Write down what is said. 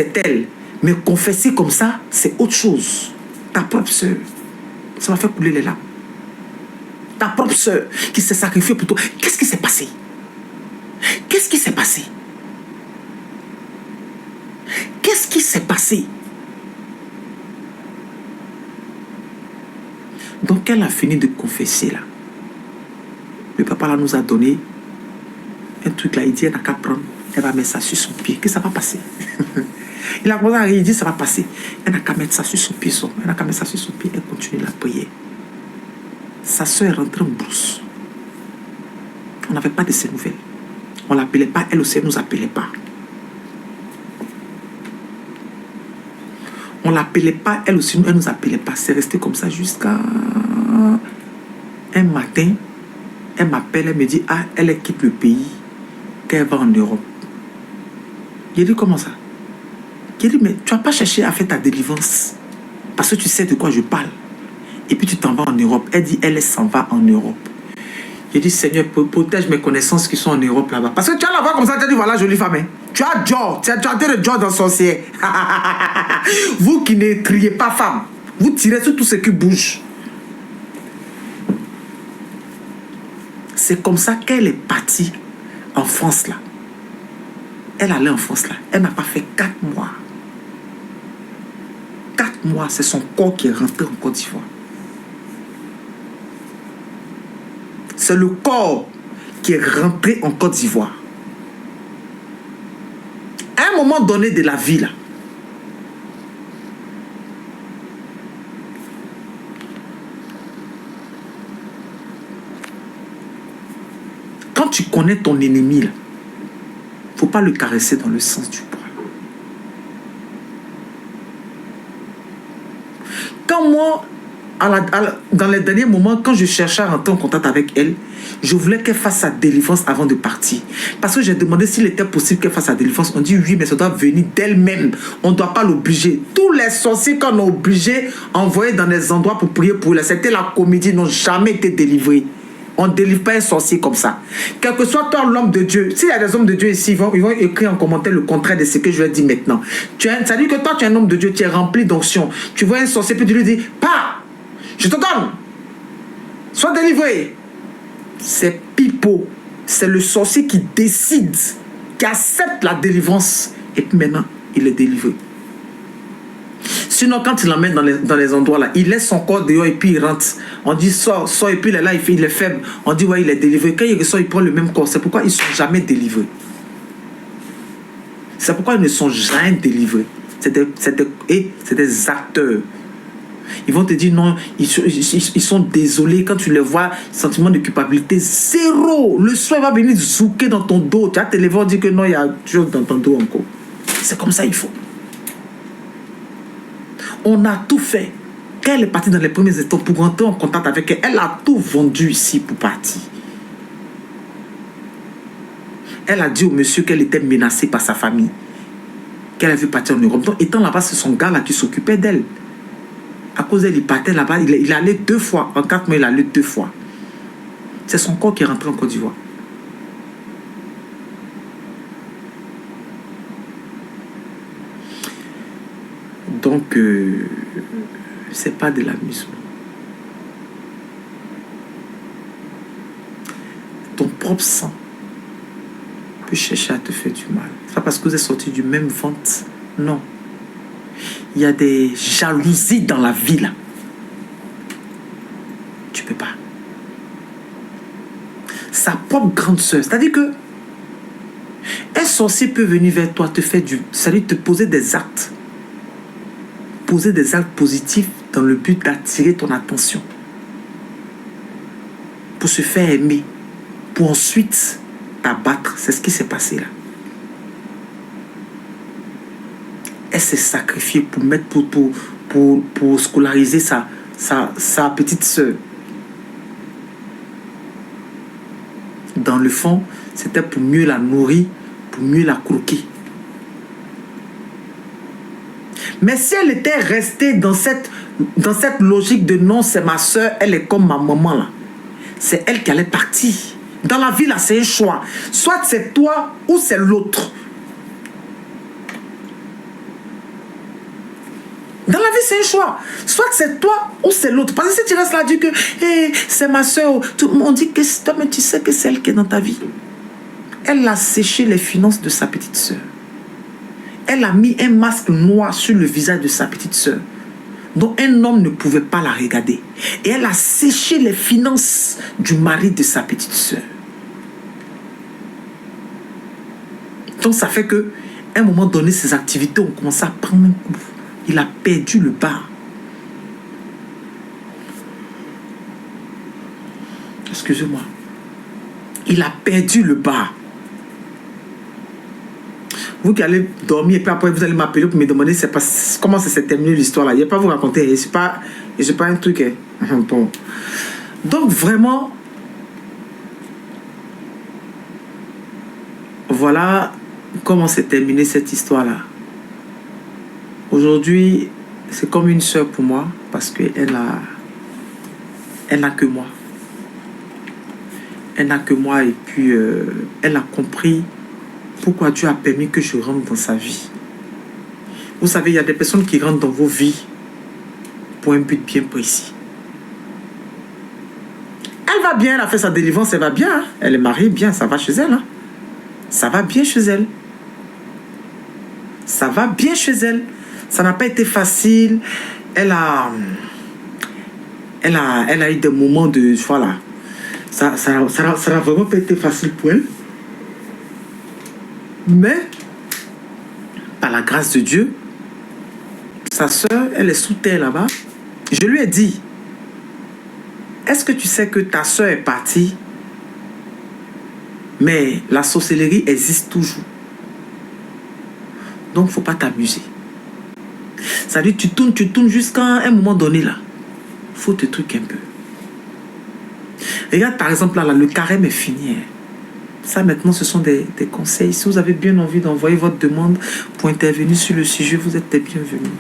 c'est elle. Mais confesser comme ça, c'est autre chose. Ta propre soeur, ça m'a fait couler les larmes. Ta propre soeur qui s'est sacrifiée pour toi. Qu'est-ce qui s'est passé? Qu'est-ce qui s'est passé? Qu'est-ce qui s'est passé? Donc, elle a fini de confesser là. Le papa là nous a donné un truc là. Il dit, elle n'a qu'à prendre. Elle va mettre ça sur son pied. Que ça va passer? Il a commencé à rire. Il dit, ça va passer. Elle n'a qu'à mettre ça sur son pied. Elle n'a qu'à mettre ça sur son pied. Elle continue la prière. Sa soeur est rentrée en brousse. On n'avait pas de ses nouvelles. On ne l'appelait pas. Elle aussi, elle ne nous appelait pas. On ne l'appelait pas. Elle aussi, elle ne nous appelait pas. C'est resté comme ça jusqu'à un matin. Elle m'appelle, elle me dit, ah, elle quitte le pays, qu'elle va en Europe. J'ai dit, comment ça? J'ai dit, mais tu n'as pas cherché à faire ta délivrance parce que tu sais de quoi je parle. Et puis tu t'en vas en Europe. Elle dit, elle s'en va en Europe. J'ai dit, Seigneur, protège mes connaissances qui sont en Europe là-bas. Parce que tu as la voix comme ça, tu as dit, voilà, jolie femme. Hein. Tu as Dior, tu as de Dior dans son ciel. Vous qui ne criez pas femme, vous tirez sur tout ce qui bouge. C'est comme ça qu'elle est partie en France là. Elle allait en France là. Elle n'a pas fait 4 mois. 4 mois, c'est son corps qui est rentré en Côte d'Ivoire. C'est le corps qui est rentré en Côte d'Ivoire. À un moment donné de la vie là, quand tu connais ton ennemi, il ne faut pas le caresser dans le sens du poil. Quand moi, dans les derniers moments, quand je cherchais à rentrer en contact avec elle, je voulais qu'elle fasse sa délivrance avant de partir. Parce que j'ai demandé s'il était possible qu'elle fasse sa délivrance. On dit oui, mais ça doit venir d'elle-même. On ne doit pas l'obliger. Tous les sorciers qu'on a obligés à envoyer dans des endroits pour prier pour elle, c'était la comédie, n'ont jamais été délivrés. On ne délivre pas un sorcier comme ça. Quel que soit toi l'homme de Dieu, s'il y a des hommes de Dieu ici, ils vont écrire en commentaire le contraire de ce que je vais dire maintenant. Ça dit que toi, tu es un homme de Dieu, tu es rempli d'onction. Tu vois un sorcier, puis tu lui dis, pas, je te donne, sois délivré. C'est pipeau. C'est le sorcier qui décide, qui accepte la délivrance. Et puis maintenant, il est délivré. Sinon, quand il l'emmène dans les endroits là, il laisse son corps dehors et puis il rentre. On dit sort, et puis il est là, il est faible. On dit ouais, il est délivré. Quand il ressort, il prend le même corps. C'est pourquoi ils ne sont jamais délivrés. C'est pourquoi ils ne sont jamais délivrés. C'est des acteurs. Ils vont te dire non, ils sont désolés. Quand tu les vois, sentiment de culpabilité, zéro. Le soir, il va venir zouker dans ton dos. Tu vas te lever, on dit que non, il y a toujours dans ton dos encore. C'est comme ça il faut. On a tout fait. Quand elle est partie dans les premiers états pour rentrer en contact avec elle, elle a tout vendu ici pour partir. Elle a dit au monsieur qu'elle était menacée par sa famille, qu'elle avait parti en Europe. Donc, étant là-bas, c'est son gars là qui s'occupait d'elle. À cause d'elle, il partait là-bas. Il allait 2 fois. En 4 mois, il allait 2 fois. C'est son corps qui est rentré en Côte d'Ivoire. Donc, c'est pas de l'amusement. Ton propre sang peut chercher à te faire du mal. C'est pas parce que vous êtes sortis du même ventre. Non. Il y a des jalousies dans la vie là. Tu peux pas. Sa propre grande soeur. C'est-à-dire que un sorcier peut venir vers toi, te faire du... C'est-à-dire te poser des actes. Poser des actes positifs dans le but d'attirer ton attention. Pour se faire aimer. Pour ensuite t'abattre. C'est ce qui s'est passé là. Elle s'est sacrifiée pour mettre pour scolariser sa petite sœur. Dans le fond, c'était pour mieux la nourrir, pour mieux la croquer. Mais si elle était restée dans cette logique de non, c'est ma soeur, elle est comme ma maman là. C'est elle qui allait partir. Dans la vie là, c'est un choix. Soit c'est toi ou c'est l'autre. Dans la vie, c'est un choix. Soit c'est toi ou c'est l'autre. Parce que si tu restes là, dis que hey, c'est ma soeur, tout le monde dit que c'est toi, mais tu sais que c'est elle qui est dans ta vie. Elle a séché les finances de sa petite soeur. Elle a mis un masque noir sur le visage de sa petite soeur, dont un homme ne pouvait pas la regarder. Et elle a séché les finances du mari de sa petite soeur. Donc ça fait que, à un moment donné, ses activités ont commencé à prendre un coup. Il a perdu le bas. Excusez-moi. Il a perdu le bas. Vous qui allez dormir et puis après vous allez m'appeler pour me demander comment ça s'est terminé l'histoire là. Je ne vais pas vous raconter. C'est pas un truc. Bon. Donc vraiment, voilà comment s'est terminée cette histoire là. Aujourd'hui, c'est comme une soeur pour moi parce qu'elle n'a que moi. Elle n'a que moi et puis elle a compris pourquoi Dieu a permis que je rentre dans sa vie. Vous savez, il y a des personnes qui rentrent dans vos vies pour un but bien précis. Elle va bien, elle a fait sa délivrance, elle va bien. Hein? Elle est mariée bien, ça va chez elle. Hein? Ça va bien chez elle. Ça va bien chez elle. Ça n'a pas été facile. Elle a eu des moments de... Voilà. Ça n'a vraiment pas été facile pour elle. Mais, par la grâce de Dieu, sa soeur, elle est sous terre là-bas. Je lui ai dit, est-ce que tu sais que ta soeur est partie, mais la sorcellerie existe toujours. Donc, il ne faut pas t'amuser. Ça veut dire, tu tournes jusqu'à un moment donné là. Il faut te truquer un peu. Regarde par exemple là, le carême est fini. Ça maintenant ce sont des conseils. Si vous avez bien envie d'envoyer votre demande pour intervenir sur le sujet, vous êtes les bienvenus.